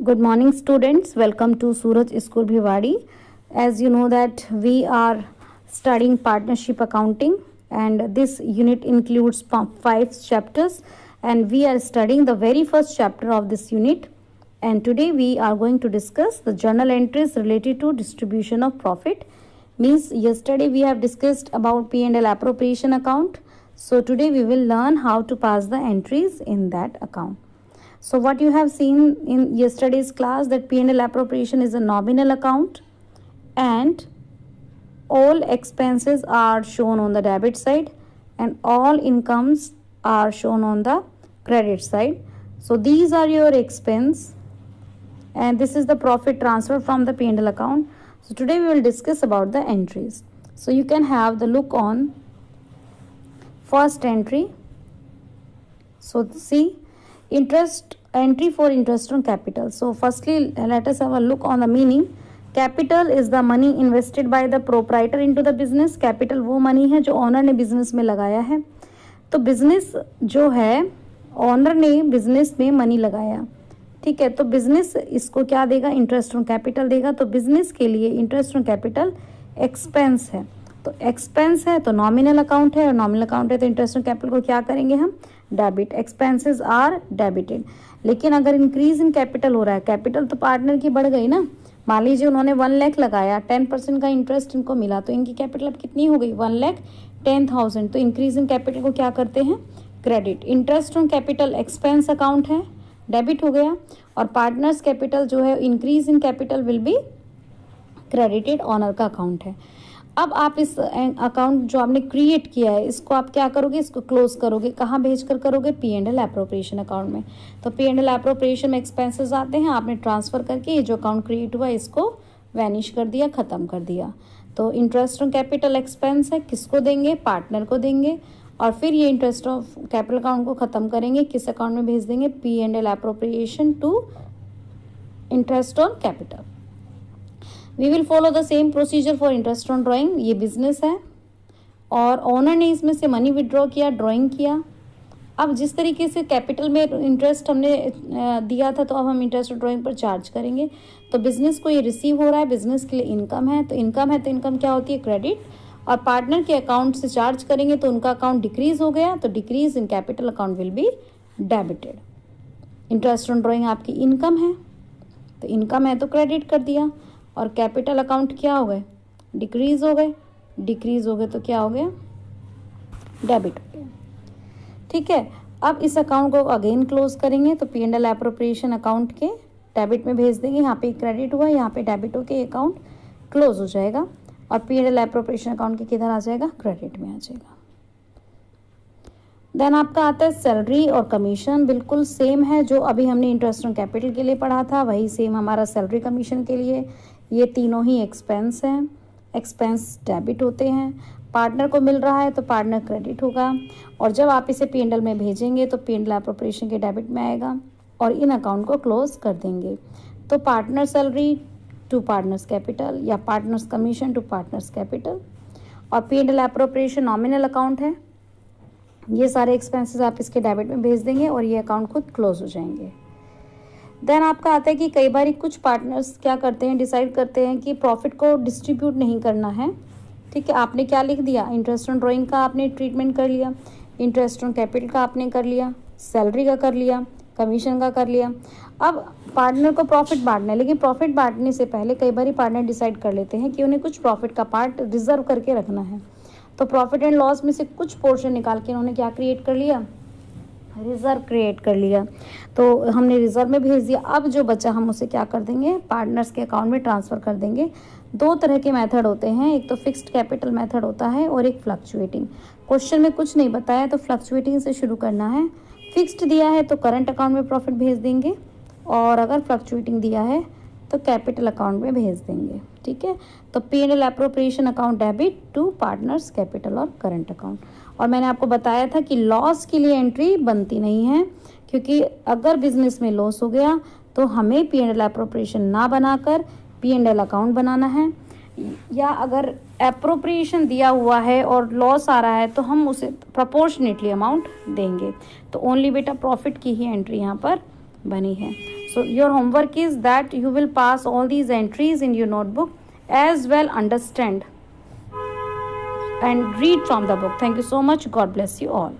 Good morning students, welcome to Suraj School Bhiwadi. As you know that we are studying partnership accounting and this unit includes 5 chapters and we are studying the very first chapter of this unit, and today we are going to discuss the journal entries related to distribution of profit. Means yesterday we have discussed about P&L appropriation account. So today we will learn how to pass the entries in that account. So what you have seen in yesterday's class that P&L appropriation is a nominal account and all expenses are shown on the debit side and all incomes are shown on the credit side. So these are your expense and this is the profit transfer from the P&L account. So today we will discuss about the entries. So you can have the look on first entry. So see, interest entry for interest on capital. So firstly let us have a look on the meaning. Capital is the money invested by the proprietor into the business. Capital वो money है जो honour ने business में लगाया है. तो business जो है ऑनर ने बिजनेस में मनी लगाया, ठीक है. तो बिजनेस इसको क्या देगा, इंटरेस्ट ऑन कैपिटल देगा. तो बिजनेस के लिए इंटरेस्ट ऑन कैपिटल एक्सपेंस है. तो एक्सपेंस है तो नॉमिनल अकाउंट है और नॉमिनल अकाउंट है तो इंटरेस्ट ऑन कैपिटल को क्या करेंगे हम, डेबिट. Expenses are debited. लेकिन अगर इंक्रीज इन कैपिटल हो रहा है, कैपिटल तो पार्टनर की बढ़ गई ना. मान लीजिए उन्होंने 1 लाख लगाया, 10% का इंटरेस्ट इनको मिला तो इनकी कैपिटल अब कितनी हो गई, 1,10,000. तो इंक्रीज इन कैपिटल को क्या करते हैं, credit. Interest on capital expense account है, डेबिट हो गया. और पार्टनर्स कैपिटल जो है increase in capital will be credited, owner का अकाउंट है. अब आप इस अकाउंट जो आपने क्रिएट किया है इसको आप क्या करोगे, इसको क्लोज करोगे. कहाँ भेजकर करोगे, P&L एप्रोप्रिएशन अकाउंट में. तो P&L एप्रोप्रिएशन में एक्सपेंसेस आते हैं, आपने ट्रांसफर करके ये जो अकाउंट क्रिएट हुआ इसको वैनिश कर दिया, खत्म कर दिया. तो इंटरेस्ट ऑन कैपिटल एक्सपेंस है, किसको देंगे, पार्टनर को देंगे. और फिर ये इंटरेस्ट ऑफ कैपिटल अकाउंट को खत्म करेंगे, किस अकाउंट में भेज देंगे, P&L appropriation to interest on capital. We will follow the same procedure for interest on drawing. ये बिजनेस है और ओनर ने इसमें से मनी विड्रॉ किया, ड्राइंग किया. अब जिस तरीके से कैपिटल में इंटरेस्ट हमने दिया था तो अब हम इंटरेस्ट ऑन ड्राइंग पर चार्ज करेंगे. तो बिजनेस को ये रिसीव हो रहा है, बिजनेस के लिए इनकम है. तो इनकम है तो इनकम क्या होती है, क्रेडिट. और पार्टनर के अकाउंट से चार्ज करेंगे तो उनका अकाउंट डिक्रीज हो गया, तो decrease in capital account will be debited. Interest on drawing आपकी इनकम है तो इनकम है तो क्रेडिट कर दिया. और कैपिटल अकाउंट क्या हो गए, डिक्रीज हो गए. डिक्रीज हो गए तो क्या हो गया, डेबिट हो गया. ठीक है. अब इस अकाउंट को अगेन क्लोज करेंगे तो P&L एप्रोप्रिएशन अकाउंट के डेबिट में भेज देंगे. यहाँ पे क्रेडिट हुआ, यहाँ पे डेबिट होके अकाउंट क्लोज हो जाएगा. और P&L एप्रोप्रिएशन अकाउंट के किधर आ जाएगा, क्रेडिट में आ जाएगा. देन आपका आता है सैलरी और कमीशन. बिल्कुल सेम है जो अभी हमने इंटरेस्ट ऑन कैपिटल के लिए पढ़ा था, वही सेम हमारा सैलरी कमीशन के लिए. ये तीनों ही एक्सपेंस हैं, एक्सपेंस डेबिट होते हैं. पार्टनर को मिल रहा है तो पार्टनर क्रेडिट होगा. और जब आप इसे P&L में भेजेंगे तो P&L एप्रोप्रिएशन के डेबिट में आएगा और इन अकाउंट को क्लोज कर देंगे. तो partner salary to partners capital या partners commission to partners capital. और P&L एप्रोप्रिएशन नॉमिनल अकाउंट है. ये सारे एक्सपेंसेस आप इसके डेबिट में भेज देंगे और ये अकाउंट खुद क्लोज हो जाएंगे. देन आपका आता है कि कई बार कुछ पार्टनर्स क्या करते हैं, डिसाइड करते हैं कि प्रॉफिट को डिस्ट्रीब्यूट नहीं करना है. ठीक है, आपने क्या लिख दिया, इंटरेस्ट ऑन ड्राइंग का आपने ट्रीटमेंट कर लिया, इंटरेस्ट ऑन कैपिटल का आपने कर लिया, सैलरी का कर लिया, कमीशन का कर लिया. अब पार्टनर को प्रॉफिट बांटना है, लेकिन प्रॉफिट बांटने से पहले कई बार पार्टनर डिसाइड कर लेते हैं कि उन्हें कुछ प्रॉफिट का पार्ट रिजर्व करके रखना है. तो प्रॉफिट एंड लॉस में से कुछ पोर्शन निकाल के उन्होंने क्या क्रिएट कर लिया, रिजर्व क्रिएट कर लिया. तो हमने रिजर्व में भेज दिया. अब जो बचा हम उसे क्या कर देंगे, पार्टनर्स के अकाउंट में ट्रांसफ़र कर देंगे. 2 तरह के मेथड होते हैं, एक तो फिक्स्ड कैपिटल मेथड होता है और एक फ्लक्चुएटिंग. क्वेश्चन में कुछ नहीं बताया तो फ्लक्चुएटिंग से शुरू करना है. फिक्स्ड दिया है तो करंट अकाउंट में प्रॉफिट भेज देंगे और अगर फ्लक्चुएटिंग दिया है तो कैपिटल अकाउंट में भेज देंगे. ठीक है. तो P&L appropriation account debit to partners capital और करंट अकाउंट. और मैंने आपको बताया था कि लॉस के लिए एंट्री बनती नहीं है, क्योंकि अगर बिजनेस में लॉस हो गया तो हमें P&L एप्रोप्रिएशन ना बनाकर P&L अकाउंट बनाना है. या अगर एप्रोप्रिएशन दिया हुआ है और लॉस आ रहा है तो हम उसे प्रोपोर्शनेटली अमाउंट देंगे. तो ओनली बेटा प्रॉफिट की ही एंट्री यहाँ पर बनी है. So your homework is that you will pass all these entries in your notebook, as well understand and read from the book. Thank you so much. God bless you all.